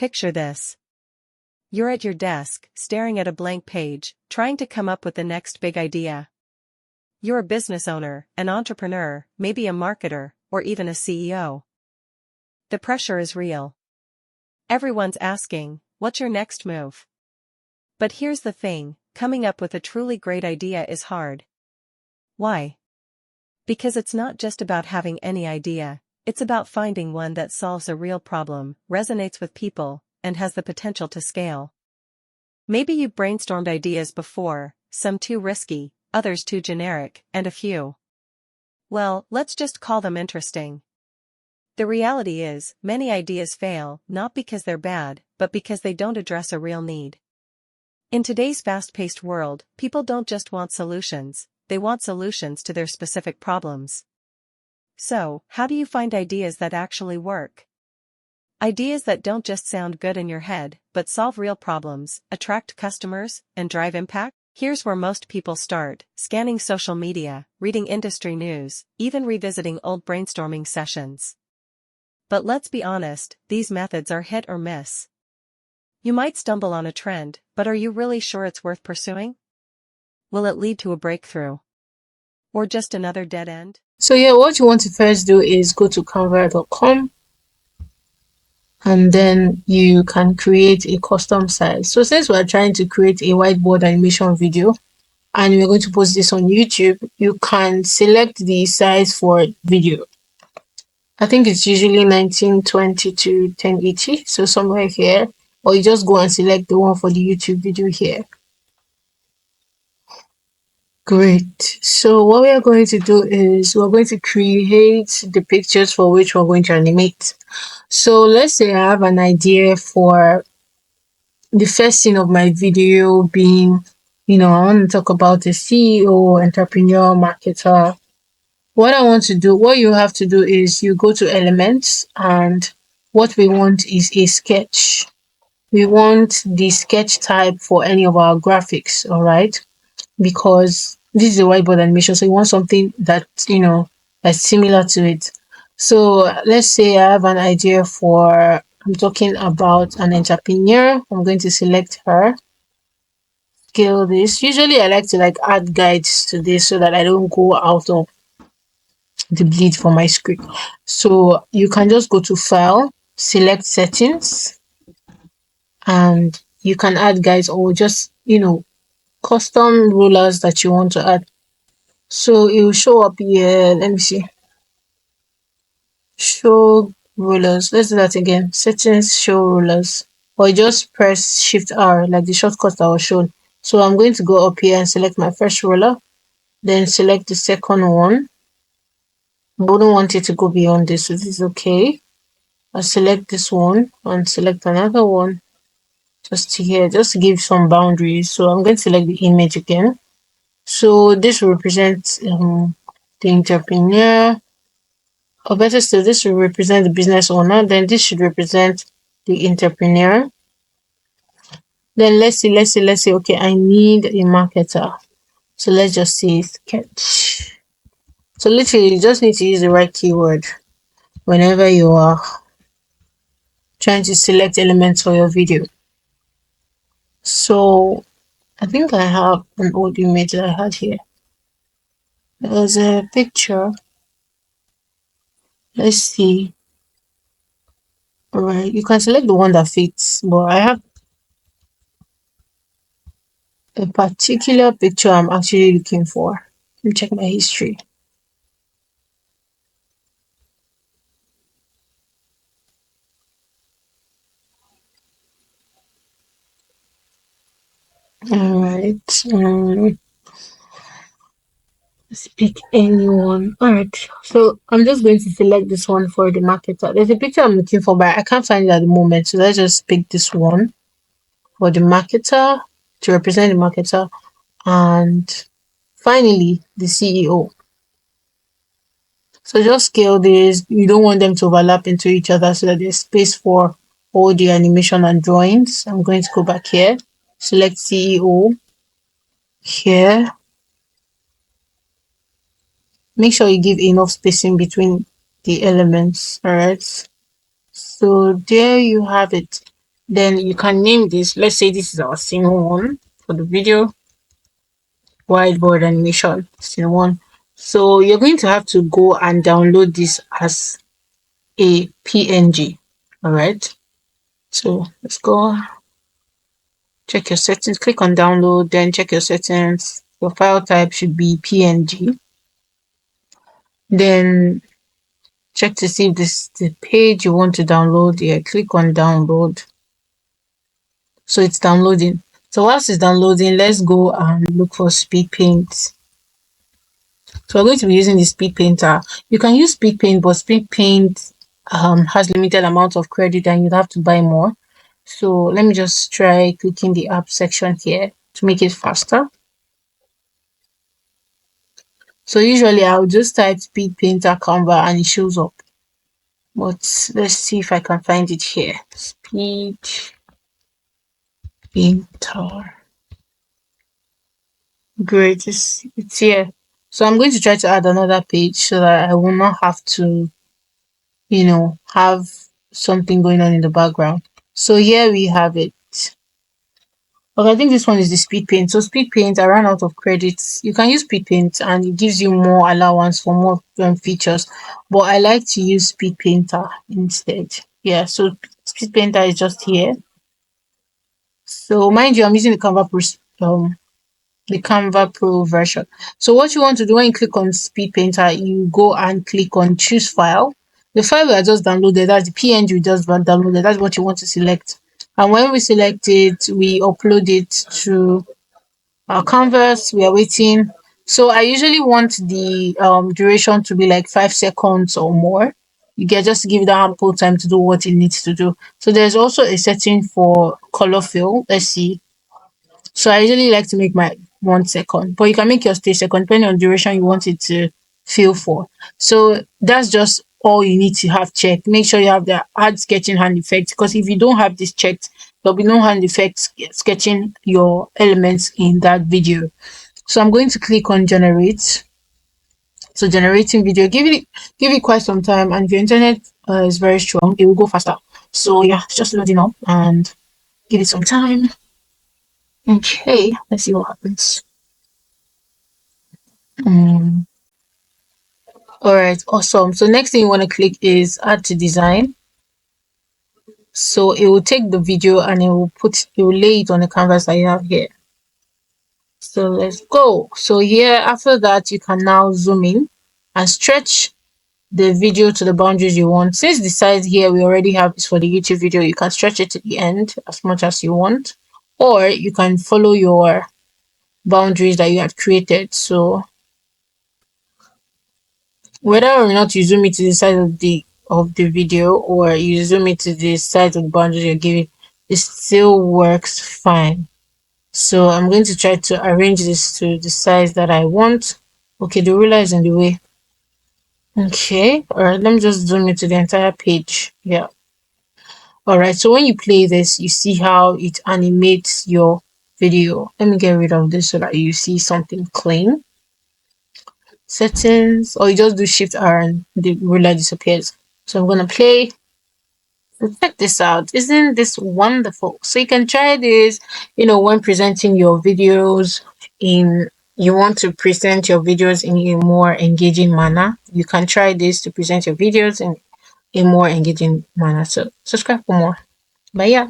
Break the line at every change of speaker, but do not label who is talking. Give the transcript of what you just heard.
Picture this. You're at your desk, staring at a blank page, trying to come up with the next big idea. You're a business owner, an entrepreneur, maybe a marketer, or even a CEO. The pressure is real. Everyone's asking, what's your next move? But here's the thing, coming up with a truly great idea is hard. Why? Because it's not just about having any idea, it's about finding one that solves a real problem, resonates with people, and has the potential to scale. Maybe you've brainstormed ideas before, some too risky, others too generic, and a few. Well, let's just call them interesting. The reality is, many ideas fail, not because they're bad, but because they don't address a real need. In today's fast-paced world, people don't just want solutions, they want solutions to their specific problems. So, how do you find ideas that actually work? Ideas that don't just sound good in your head, but solve real problems, attract customers, and drive impact? Here's where most people start, scanning social media, reading industry news, even revisiting old brainstorming sessions. But let's be honest, these methods are hit or miss. You might stumble on a trend, but are you really sure it's worth pursuing? Will it lead to a breakthrough? Or just another dead end?
So yeah, what you want to first do is go to canva.com and then you can create a custom size. So since we're trying to create a whiteboard animation video and we're going to post this on YouTube, you can select the size for video. I think it's usually 1920 to 1080, so somewhere here, or you just go and select the one for the YouTube video here. Great. So what we are going to do is we're going to create the pictures for which we're going to animate. So let's say I have an idea for the first scene of my video being, I want to talk about a CEO, entrepreneur, marketer. What you have to do is you go to elements, and what we want is a sketch. We want the sketch type for any of our graphics, all right? Because this is a whiteboard animation, so you want something that, that's similar to it. So let's say I have an idea I'm talking about an entrepreneur. I'm going to select her. Scale this. Usually I like to add guides to this so that I don't go out of the bleed for my script. So you can just go to file, select settings, and you can add guides or just, custom rulers that you want to add. So it will show up here. Let me see. Show rulers. Let's do that again. Settings, show rulers. Or just press Shift R like the shortcut that was shown. So I'm going to go up here and select my first ruler. Then select the second one. I wouldn't want it to go beyond this, so this is okay. I'll select this one and select another one just here, just to give some boundaries. So I'm going to select the image again. So this will represent the entrepreneur, or better still, this will represent the business owner. Then this should represent the entrepreneur. Then let's see. Okay, I need a marketer. So let's just say sketch. So literally, you just need to use the right keyword whenever you are trying to select elements for your video. So I think I have an old image that I had here. There was a picture. Let's see. Alright, you can select the one that fits, but I have a particular picture I'm actually looking for. Let me check my history. Alright, let's pick anyone. Alright, so I'm just going to select this one for the marketer. There's a picture I'm looking for, but I can't find it at the moment, so let's just pick this one for the marketer, to represent the marketer, and finally the CEO. So just scale this. You don't want them to overlap into each other so that there's space for all the animation and drawings. I'm going to go back here, select CEO here. Make sure you give enough spacing between the elements. All right. So there you have it. Then you can name this. Let's say this is our scene one for the video. Whiteboard animation scene one. So you're going to have to go and download this as a PNG. All right. So let's go. Check your settings. Click on download. Then check your settings. Your file type should be PNG. Then check to see if this is the page you want to download. Yeah, click on download. So it's downloading. So whilst it's downloading, let's go and look for speed paint. So we're going to be using the speed painter. You can use speed paint, but speed paint has limited amount of credit and you'd have to buy more. So let me just try clicking the app section here to make it faster. So usually I'll just type speed painter Canva and it shows up. But let's see if I can find it here. Speed painter. Great, it's here. So I'm going to try to add another page so that I will not have to, have something going on in the background. So here we have it. Okay, I think this one is the speed paint. So speed paint, I ran out of credits. You can use speed paint and it gives you more allowance for more features. But I like to use speed painter instead. Yeah, so speed painter is just here. So mind you, I'm using the Canva Pro version. So what you want to do when you click on Speed Painter, you go and click on Choose File. The file we are just downloaded, that's the PNG we just downloaded, that's what you want to select. And when we select it, we upload it to our canvas. We are waiting. So I usually want the duration to be like 5 seconds or more. You get just to give it ample time to do what it needs to do. So there's also a setting for color fill. Let's see. So I usually like to make my 1 second, but you can make yours 3 seconds depending on the duration you want it to fill for. So that's just all you need to have checked. Make sure you have the add sketching hand effect, because if you don't have this checked, there'll be no hand effect sketching your elements in that video. So I'm going to click on generate. So generating video, give it quite some time, and if your internet is very strong, it will go faster. So yeah, it's just loading up and give it some time. Okay, let's see what happens. All right, awesome. So next thing you want to click is add to design. So it will take the video and it will lay it on the canvas that you have here. So let's go. So here, after that, you can now zoom in and stretch the video to the boundaries you want. Since the size here we already have is for the YouTube video, you can stretch it to the end as much as you want, or you can follow your boundaries that you had created. So whether or not you zoom it to the size of the video or you zoom it to the size of the boundaries you're giving, it still works fine. So I'm going to try to arrange this to the size that I want. Okay, the ruler is in the way. Okay, all right, let me just zoom it to the entire page. Yeah. All right, so when you play this, you see how it animates your video. Let me get rid of this so that you see something clean. Settings, or you just do Shift R and the ruler disappears. So I'm gonna play. So check this out. Isn't this wonderful? So you can try this, when presenting your videos you want to present your videos in a more engaging manner. You can try this to present your videos in a more engaging manner. So subscribe for more. Bye. Yeah.